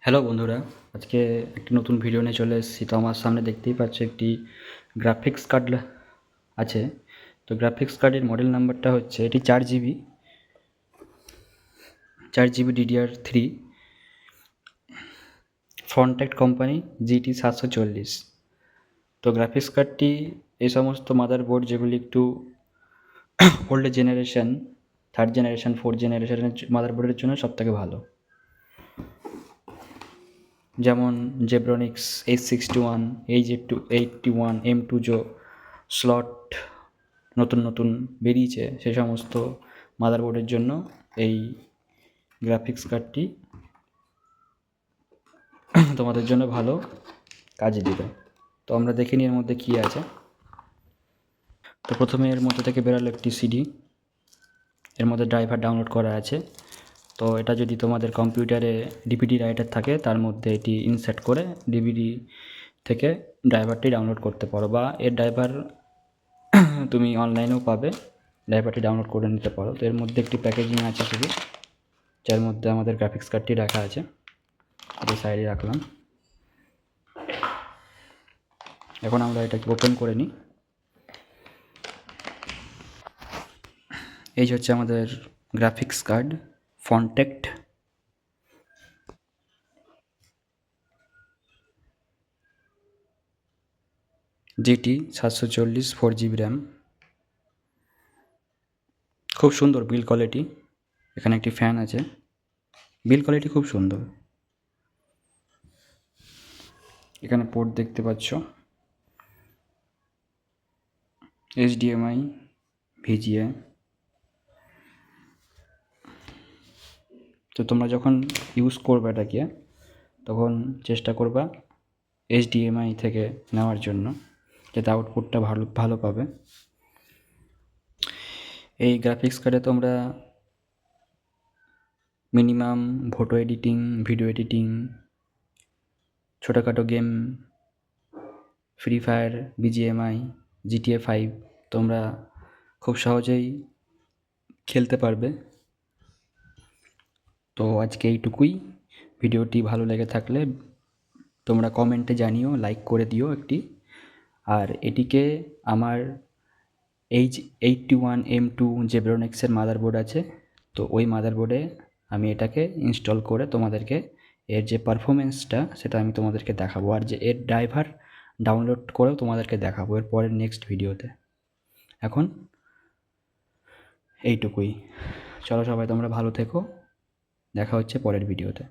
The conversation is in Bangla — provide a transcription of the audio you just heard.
হ্যালো বন্ধুরা, আজকে একটি নতুন ভিডিও নিয়ে চলে এসেছি। তো আমার সামনে দেখতেই পাচ্ছ একটি গ্রাফিক্স কার্ড আছে। তো গ্রাফিক্স কার্ডের মডেল নাম্বারটা হচ্ছে, এটি 4 জিবি DDR3 ফন্টেক্ট কোম্পানি GT 740। তো গ্রাফিক্স কার্ডটি এই সমস্ত মাদারবোর্ড যেগুলি একটু old generation, 3rd generation 4th জেনারেশনের মাদারবোর্ডের জন্য সবথেকে ভালো। যেমন Zebronics H61, H81, M2 slot নতুন বেরিয়েছে, সেই সমস্ত মাদারবোর্ডের জন্য এই গ্রাফিক্স কার্ডটি তোমাদের জন্য ভালো কাজে দেবে। তো আমরা দেখে নিই এর মধ্যে কী আছে। তো প্রথমে এর মধ্যে থেকে বেরোলো একটি সিডি, এর মধ্যে ড্রাইভার ডাউনলোড করা আছে। তো এটা যদি তোমাদের কম্পিউটারে ডিভিডি রাইটার থাকে, তার মধ্যে এটি ইনসার্ট করে ডিভিডি থেকে ড্রাইভারটি ডাউনলোড করতে পারো, বা এর ড্রাইভার তুমি অনলাইনেও পাবে, ড্রাইভারটি ডাউনলোড করে নিতে পারো। তো এর মধ্যে একটি প্যাকেজিং আছে শুধু, যার মধ্যে আমাদের গ্রাফিক্স কার্ডটি রাখা আছে। এটি সাইডে রাখলাম। এখন আমরা এটাকে ওপেন করে নিই। এই হচ্ছে আমাদের গ্রাফিক্স কার্ড ফন্টেক্ট GT 740 4GB র্যাম। খুব সুন্দর বিল্ড কোয়ালিটি। এখানে একটি ফ্যান আছে, বিল্ড কোয়ালিটি খুব সুন্দর। এখানে পোর্ট দেখতে পাচ্ছ, HDMI, VGA। তো তোমরা যখন ইউজ করবে এটাকে, তখন চেষ্টা করবা HDMI থেকে নেওয়ার জন্য, যাতে আউটপুটটা ভালো পাবে। এই গ্রাফিক্স কার্ডে তোমরা minimum photo editing, video editing, ছোটোখাটো game, free fire, BGMI, GTA 5 তোমরা খুব সহজেই খেলতে পারবে। তো আজকে এইটুকুই। ভিডিওটি ভালো লেগে থাকলে তোমরা কমেন্টে জানিও, লাইক করে দিও একটি। আর এটিকে আমার H81M2 জেব্রনিক্সের মাদারবোর্ড আছে, তো ওই মাদারবোর্ডে আমি এটাকে ইনস্টল করে তোমাদেরকে এর যে পারফরমেন্সটা সেটা আমি তোমাদেরকে দেখাবো, আর যে এর ড্রাইভার ডাউনলোড করেও তোমাদেরকে দেখাবো এর পরের নেক্সট ভিডিওতে। এখন এইটুকুই। চলো সবাই তোমরা ভালো থেকো, দেখা হচ্ছে পরের ভিডিওতে।